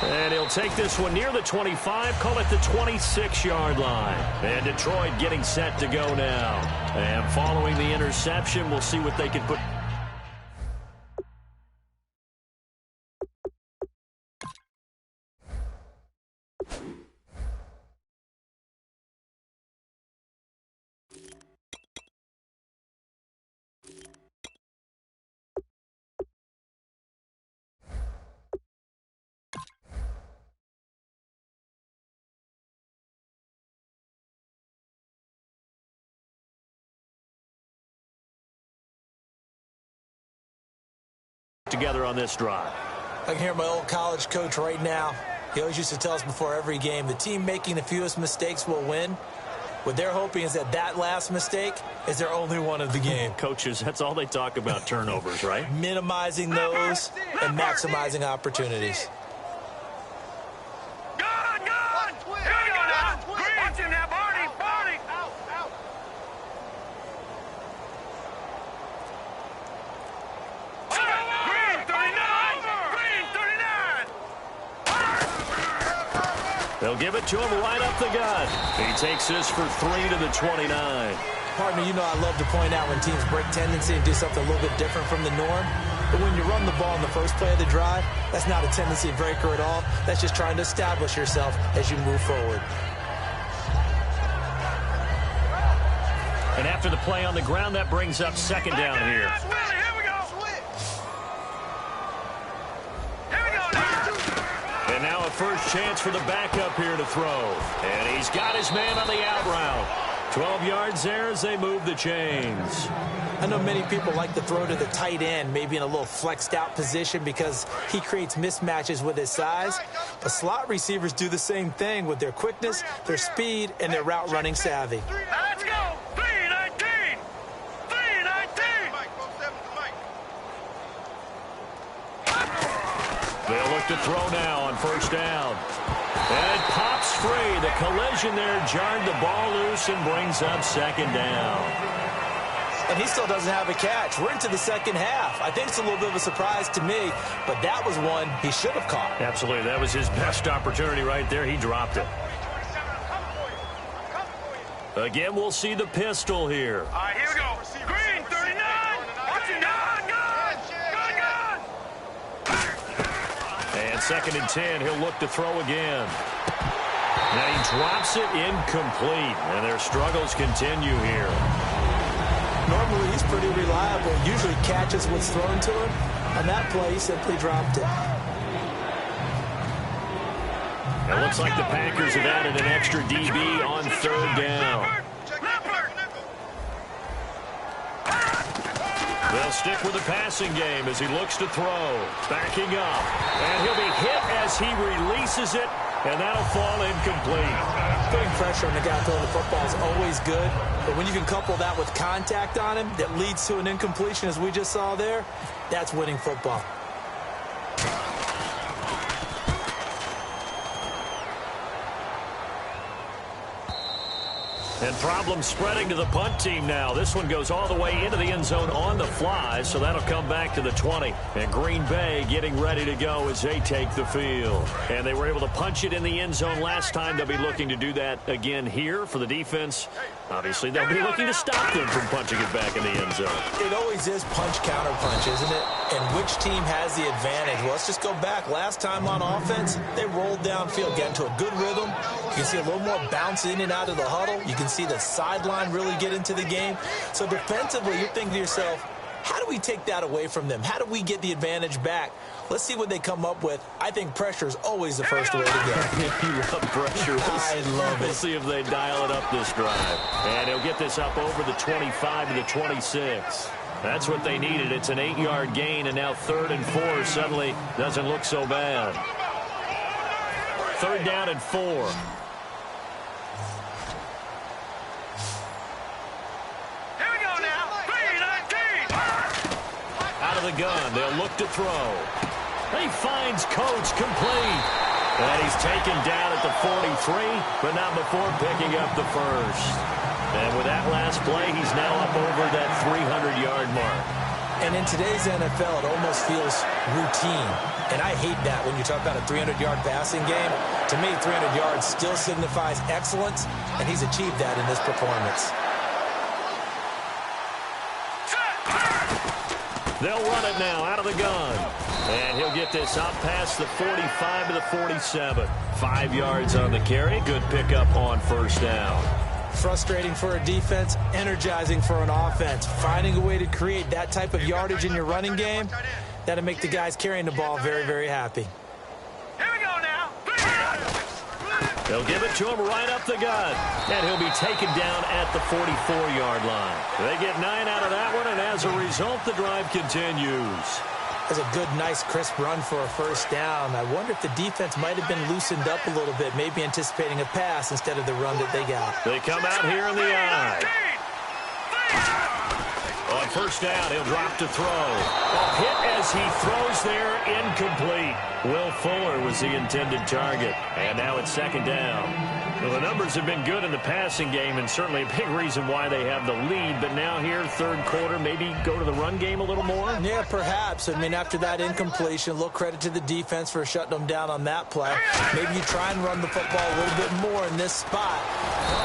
And he'll take this one near the 25, call it the 26-yard line. And Detroit getting set to go now. And following the interception, we'll see what they can put. Together on this drive. I can hear my old college coach right now. He always used to tell us before every game, the team making the fewest mistakes will win. What they're hoping is that that last mistake is their only one of the game. Coaches, that's all they talk about, turnovers, right? Minimizing those and maximizing opportunities. They'll give it to him right up the gut. He takes this for 3 to the 29. Partner, you know I love to point out when teams break tendency and do something a little bit different from the norm. But when you run the ball in the first play of the drive, that's not a tendency breaker at all. That's just trying to establish yourself as you move forward. And after the play on the ground, that brings up 2nd down here. And now a first chance for the backup here to throw. And he's got his man on the out route. 12 yards there as they move the chains. I know many people like to throw to the tight end, maybe in a little flexed out position because he creates mismatches with his size. But slot receivers do the same thing with their quickness, their speed, and their route running savvy. Let's go. 319. 319. They'll look to throw now on first down. And it pops free. The collision there jarred the ball loose and brings up 2nd down. and he still doesn't have a catch. We're into the second half. I think it's a little bit of a surprise to me, but that was one he should have caught. Absolutely. That was his best opportunity right there. He dropped it. Again, we'll see the pistol here. All right, here we go. Green, 39. Watch it. Gun. And 2nd and 10, he'll look to throw again. Now he drops it incomplete, and their struggles continue here. Normally, he's pretty reliable. Usually catches what's thrown to him. On that play, he simply dropped it. It looks like the Packers have added an extra DB on 3rd down. They'll stick with the passing game as he looks to throw. Backing up. And he'll be hit as he releases it, and that'll fall incomplete. Putting pressure on the guy throwing the football is always good, but when you can couple that with contact on him that leads to an incompletion, as we just saw there, that's winning football. And problems spreading to the punt team now. This one goes all the way into the end zone on the fly, so that'll come back to the 20. And Green Bay getting ready to go as they take the field. And they were able to punch it in the end zone last time. They'll be looking to do that again here for the defense. Obviously, they'll be looking to stop them from punching it back in the end zone. It always is punch-counter-punch, isn't it? And which team has the advantage? Well, let's just go back. Last time on offense, they rolled downfield, get into a good rhythm. You can see a little more bounce in and out of the huddle. You can see the sideline really get into the game. So defensively, you're thinking to yourself, how do we take that away from them? How do we get the advantage back? Let's see what they come up with. I think pressure is always the first way to go. You love pressure. I love it. We'll see if they dial it up this drive. And he'll get this up over the 25 to the 26. That's what they needed. It's an 8-yard gain, and now 3rd and 4 suddenly doesn't look so bad. 3rd down and 4. Here we go now. 3-19. Out of the gun, they'll look to throw. He finds Coates complete. And he's taken down at the 43, but not before picking up the first. And with that last play, he's now up over that 300-yard mark. And in today's NFL, it almost feels routine. And I hate that when you talk about a 300-yard passing game. To me, 300 yards still signifies excellence, and he's achieved that in this performance. They'll run it now out of the gun. And he'll get this up past the 45 to the 47. 5 yards on the carry. Good pickup on 1st down. Frustrating for a defense, energizing for an offense. Finding a way to create that type of yardage in your running game, that'll make the guys carrying the ball very, very happy. Here we go now. They'll give it to him right up the gut. And he'll be taken down at the 44-yard line. They get 9 out of that one, and as a result, the drive continues. That's a good, nice, crisp run for a 1st down. I wonder if the defense might have been loosened up a little bit, maybe anticipating a pass instead of the run that they got. They come out here in the eye. On 1st down, he'll drop to throw. A hit as he throws there, incomplete. Will Fuller was the intended target. And now it's 2nd down. Well, the numbers have been good in the passing game, and certainly a big reason why they have the lead. But now here, 3rd quarter, maybe go to the run game a little more? Yeah, perhaps. I mean, after that incompletion, a little credit to the defense for shutting them down on that play. Maybe you try and run the football a little bit more in this spot.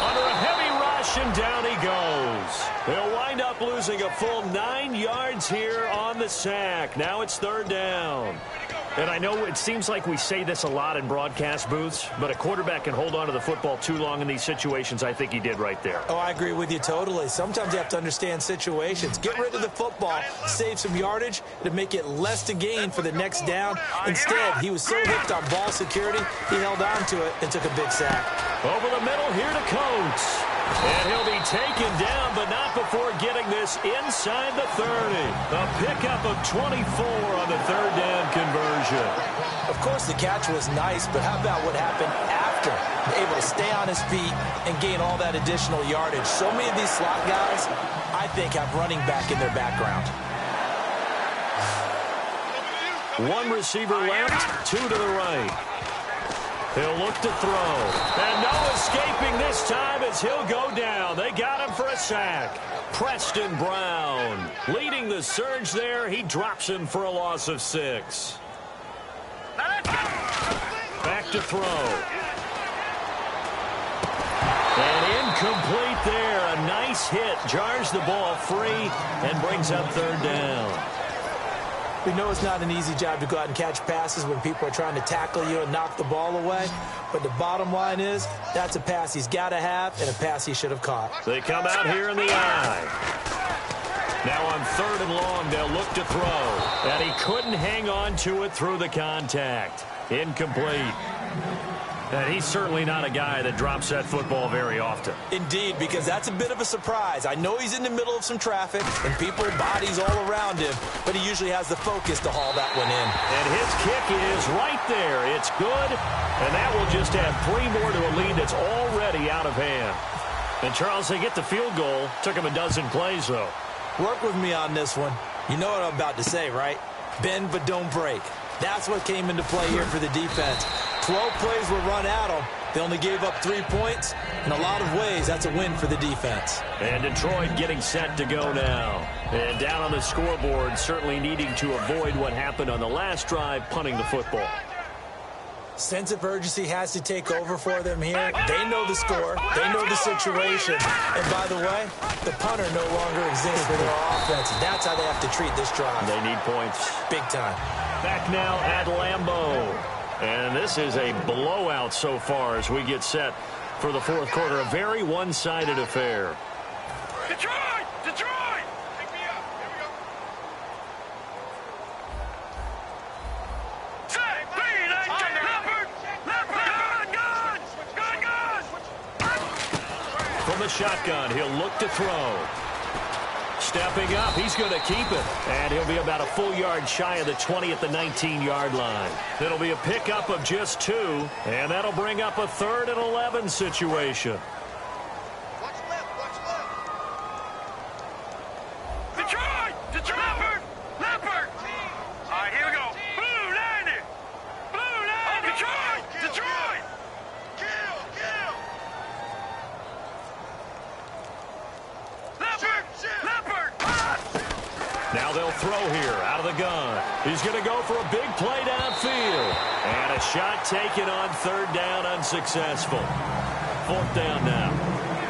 Under a heavy rush, and down he goes. They'll wind up losing a full 9 yards here on the sack. Now it's 3rd down. And I know it seems like we say this a lot in broadcast booths, but a quarterback can hold on to the football too long in these situations. I think he did right there. Oh, I agree with you totally. Sometimes you have to understand situations. Get rid of the football, save some yardage to make it less to gain for the next down. Instead, he was so hooked on ball security, he held on to it and took a big sack. Over the middle here to Coates. And he'll be taken down, but not before getting this inside the 30. A pickup of 24 on the 3rd down conversion. Of course, the catch was nice, but how about what happened after? Able to stay on his feet and gain all that additional yardage. So many of these slot guys, I think, have running back in their background. 1 receiver left, 2 to the right. He'll look to throw. And no escaping this time as he'll go down. They got him for a sack. Preston Brown leading the surge there. He drops him for a loss of 6. Back to throw. And incomplete there. A nice hit. Jars the ball free and brings up 3rd down. We know it's not an easy job to go out and catch passes when people are trying to tackle you and knock the ball away. But the bottom line is, that's a pass he's got to have and a pass he should have caught. They come out here in the eye. Now on 3rd and long, they'll look to throw. And he couldn't hang on to it through the contact. Incomplete. And he's certainly not a guy that drops that football very often. Indeed, because that's a bit of a surprise. I know he's in the middle of some traffic and people, bodies all around him, but he usually has the focus to haul that one in. And his kick is right there. It's good, and that will just add 3 more to a lead that's already out of hand. And, Charles, they get the field goal. Took him a dozen plays, though. Work with me on this one. You know what I'm about to say, right? Bend but don't break. That's what came into play here for the defense. 12 plays were run at them. They only gave up 3 points. In a lot of ways, that's a win for the defense. And Detroit getting set to go now. And down on the scoreboard, certainly needing to avoid what happened on the last drive, punting the football. Sense of urgency has to take over for them here. They know the score. They know the situation. And by the way, the punter no longer exists for their offense. That's how they have to treat this drive. They need points. Big time. Back now at Lambeau. And this is a blowout so far as we get set for the 4th quarter. A very one-sided affair. Detroit! Detroit! Pick me up. Here we go. Set, speed, Leopard! Leopard! Gun! From the shotgun, he'll look to throw. Stepping up, he's going to keep it. And he'll be about a full yard shy of the 20 at the 19-yard line. It'll be a pickup of just 2, and that'll bring up a 3rd and 11 situation. Watch left, watch left. Detroit! Detroit! Leopard! Leopard! All right, here we go. Blue 90! Blue 90! Detroit! Detroit! Kill, kill. Leopard! Leopard! Now they'll throw here out of the gun. He's going to go for a big play downfield. And a shot taken on 3rd down, unsuccessful. 4th down now.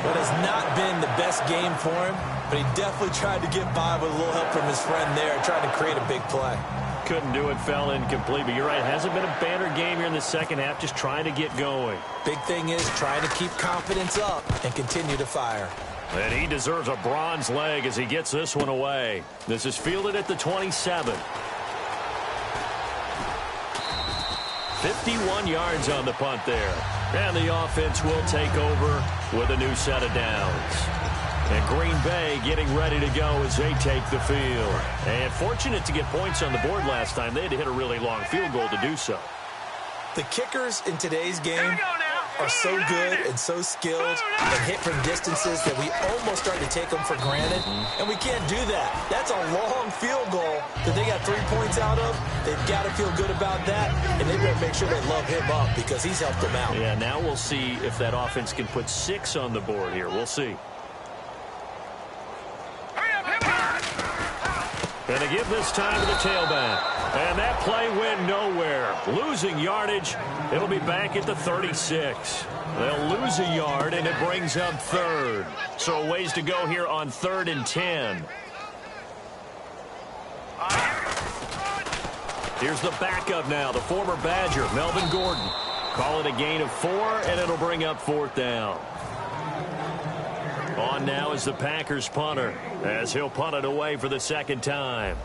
That has not been the best game for him, but he definitely tried to get by with a little help from his friend there, trying to create a big play. Couldn't do it, fell incomplete. But you're right, hasn't been a banner game here in the second half, just trying to get going. Big thing is trying to keep confidence up and continue to fire. And he deserves a bronze leg as he gets this one away. This is fielded at the 27. 51 yards on the punt there. And the offense will take over with a new set of downs. And Green Bay getting ready to go as they take the field. And fortunate to get points on the board last time. They had to hit a really long field goal to do so. The kickers in today's game Here we go now. are so good and so skilled and hit from distances that we almost start to take them for granted, and we can't do that. That's a long field goal that they got 3 points out of. They've got to feel good about that, and they better make sure they love him up because he's helped them out. Yeah, now we'll see if that offense can put 6 on the board here. We'll see. Hurry up, hurry up! And they give this time to the tailback. And that play went nowhere. Losing yardage. It'll be back at the 36. They'll lose a yard, and it brings up 3rd. So a ways to go here on 3rd and 10. Here's the backup now, the former Badger, Melvin Gordon. Call it a gain of 4, and it'll bring up 4th down. On now is the Packers punter, as he'll punt it away for the 2nd time.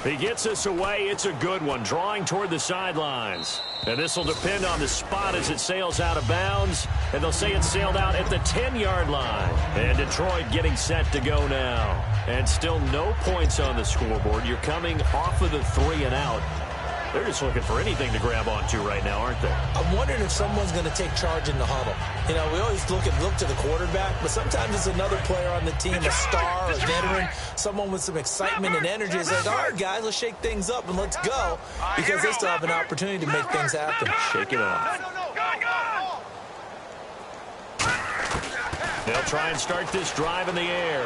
He gets this away. It's a good one, drawing toward the sidelines. And this will depend on the spot as it sails out of bounds. And they'll say it sailed out at the 10-yard line. And Detroit getting set to go now. And still no points on the scoreboard. You're coming off of the 3 and out. They're just looking for anything to grab onto right now, aren't they? I'm wondering if someone's going to take charge in the huddle. You know, we always look to the quarterback, but sometimes it's another player on the team, a star, a veteran, someone with some excitement and energy. It's like, all right, guys, let's shake things up and let's go, because they still have an opportunity to make things happen. Shake it off. They'll try and start this drive in the air.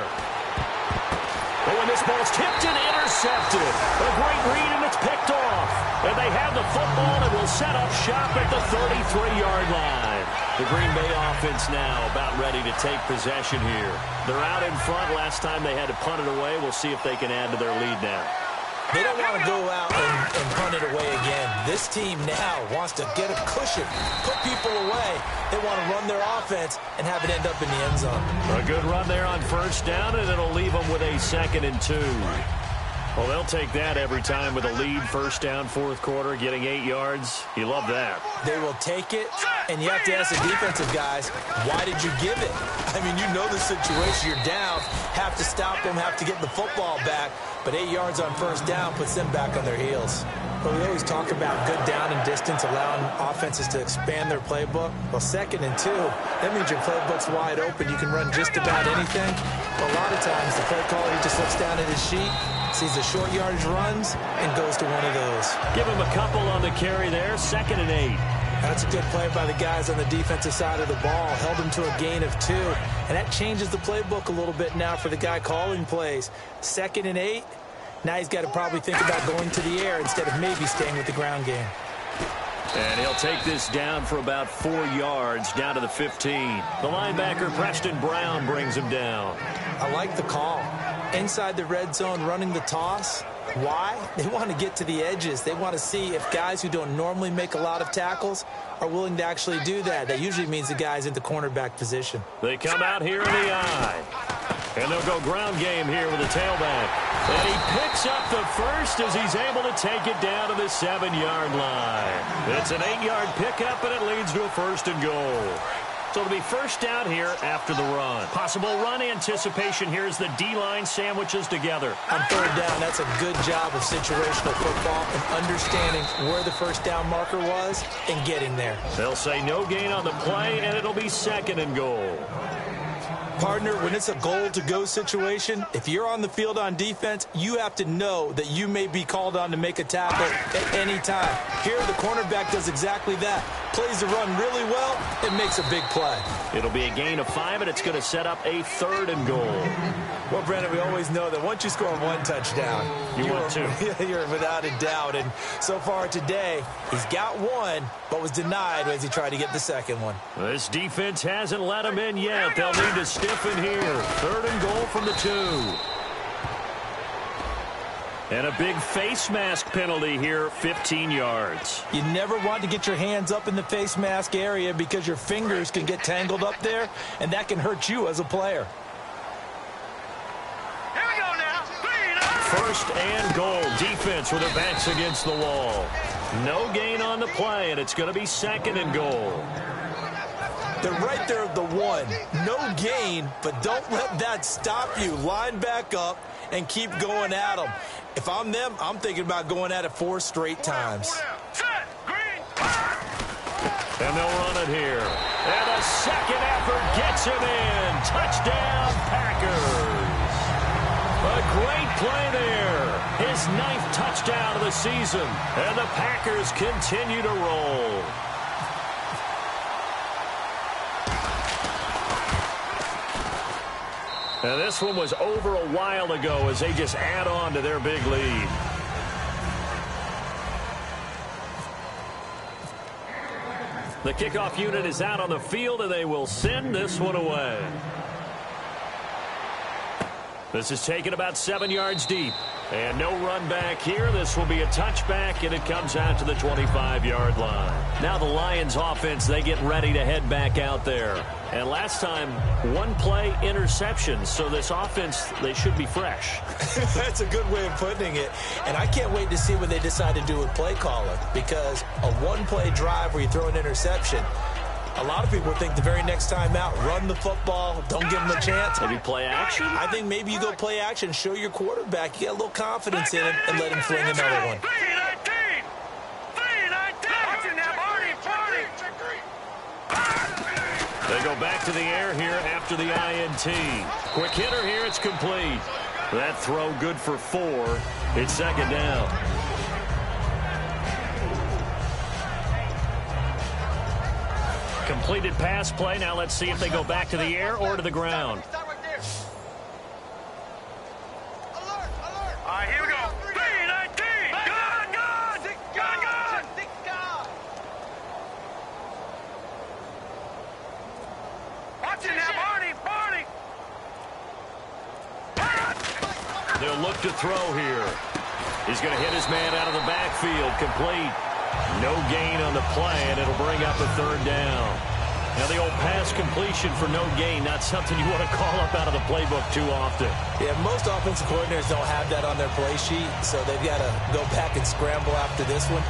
Oh, and this ball's tipped and intercepted. A great read, and it's picked off. And they have the football and will set up shop at the 33-yard line. The Green Bay offense now about ready to take possession here. They're out in front. Last time they had to punt it away. We'll see if they can add to their lead now. They don't want to go out and punt it away again. This team now wants to get a cushion, put people away. They want to run their offense and have it end up in the end zone. A good run there on first down, and it'll leave them with a 2nd and 2. Well, they'll take that every time with a lead, first down, fourth quarter, getting 8 yards. You love that. They will take it, and you have to ask the defensive guys, why did you give it? I mean, you know the situation. You're down, have to stop them, have to get the football back, but 8 yards on first down puts them back on their heels. But we always talk about good down and distance, allowing offenses to expand their playbook. Well, 2nd and 2, that means your playbook's wide open. You can run just about anything. But a lot of times, the play caller, he just looks down at his sheet, sees the short yardage runs, and goes to one of those. Give him a couple on the carry there, 2nd and 8. That's a good play by the guys on the defensive side of the ball. Held him to a gain of 2. And that changes the playbook a little bit now for the guy calling plays. 2nd and 8. Now he's got to probably think about going to the air instead of maybe staying with the ground game. And he'll take this down for about 4 yards, down to the 15. The linebacker, Preston Brown, brings him down. I like the call. Inside the red zone, running the toss. Why? They want to get to the edges. They want to see if guys who don't normally make a lot of tackles are willing to actually do that. That usually means the guy's in the cornerback position. They come out here in the eye. And they'll go ground game here with the tailback. And he picks up the first as he's able to take it down to the 7-yard line. It's an 8-yard pickup, and it leads to a 1st and goal. So it'll be first down here after the run. Possible run anticipation here as the D-line sandwiches together. On 3rd down, that's a good job of situational football and understanding where the first down marker was and getting there. They'll say no gain on the play, and it'll be 2nd and goal. Partner, when it's a goal-to-go situation, if you're on the field on defense, you have to know that you may be called on to make a tackle at any time. Here, the cornerback does exactly that. Plays the run really well, it makes a big play. It'll be a gain of 5, and it's going to set up a 3rd and goal. Well, Brandon, we always know that once you score 1 touchdown, you're without a doubt. And so far today, he's got 1, but was denied as he tried to get the 2nd one. This defense hasn't let him in yet. They'll need to stiffen here. 3rd and goal from the 2. And a big face mask penalty here, 15 yards. You never want to get your hands up in the face mask area because your fingers can get tangled up there, and that can hurt you as a player. Here we go now. 1st and goal. Defense with their backs against the wall. No gain on the play, and it's going to be 2nd and goal. They're right there at the 1. No gain, but don't let that stop you. Line back up and keep going at them. If I'm them, I'm thinking about going at it 4 straight times. Set. Green. And they'll run it here. And a 2nd effort gets him in. Touchdown, Packers. A great play there. His 9th touchdown of the season. And the Packers continue to roll. And this one was over a while ago as they just add on to their big lead. The kickoff unit is out on the field, and they will send this one away. This is taken about 7 yards deep. And no run back here. This will be a touchback, and it comes out to the 25-yard line. Now the Lions offense, they get ready to head back out there. And last time, 1 play interception. So this offense, they should be fresh. That's a good way of putting it. And I can't wait to see what they decide to do with play calling, because a 1-play drive where you throw an interception, a lot of people think the very next time out, run the football, don't give them a chance. Maybe play action? I think maybe you go play action, show your quarterback, you get a little confidence in him, and let him fling another one. They'll go back to the air here after the INT. Quick hitter here. It's complete. That throw good for 4. It's second down. Completed pass play. Now let's see if they go back to the air or to the ground. All right, here we go. 3-19. Gun. Watch it now, Barney. They'll look to throw here. He's going to hit his man out of the backfield. Complete. No gain on the play, and it'll bring up a third down. Now, the old pass completion for no gain, not something you want to call up out of the playbook too often. Yeah, most offensive coordinators don't have that on their play sheet, so they've got to go back and scramble after this one.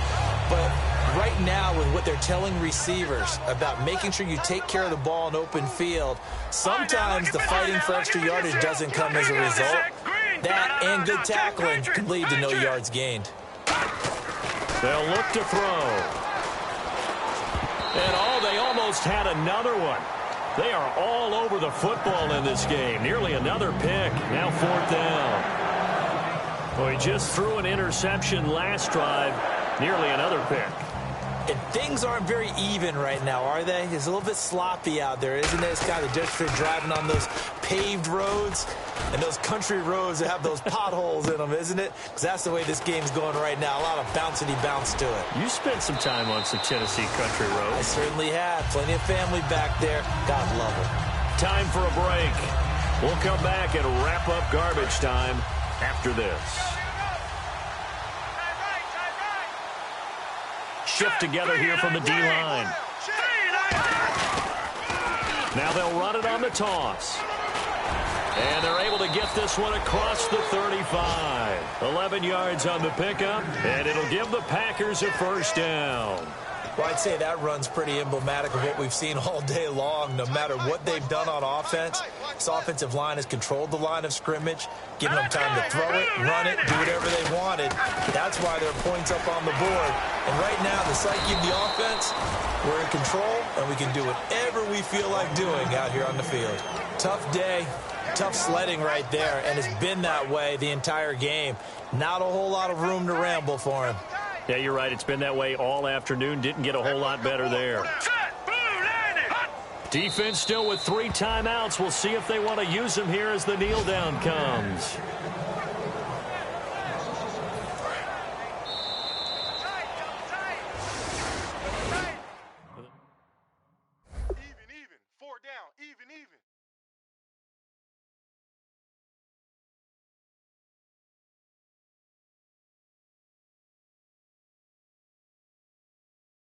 But right now, with what they're telling receivers about making sure you take care of the ball in open field, sometimes the fighting for extra yardage doesn't come as a result. That and good tackling can lead to no yards gained. They'll look to throw. And they almost had another one. They are all over the football in this game. Nearly another pick. Now 4th down. Well, he just threw an interception last drive. Nearly another pick. And things aren't very even right now, are they? It's a little bit sloppy out there, isn't it? It's kind of just for driving on those paved roads and those country roads that have those potholes in them, isn't it? Because that's the way this game's going right now. A lot of bouncy bounce to it. You spent some time on some Tennessee country roads. I certainly have. Plenty of family back there. God love them. Time for a break. We'll come back and wrap up garbage time after this. Shift together here from the D-line. Now they'll run it on the toss. And they're able to get this one across the 35. 11 yards on the pickup, and it'll give the Packers a first down. Well, I'd say that run's pretty emblematic of what we've seen all day long. No matter what they've done on offense, this offensive line has controlled the line of scrimmage, given them time to throw it, run it, do whatever they wanted. That's why there are points up on the board. And right now, the psyche of the offense, we're in control, and we can do whatever we feel like doing out here on the field. Tough day, tough sledding right there, and it's been that way the entire game. Not a whole lot of room to ramble for him. Yeah, you're right. It's been that way all afternoon. Didn't get a whole lot better there. Defense still with 3 timeouts. We'll see if they want to use them here as the kneel down comes.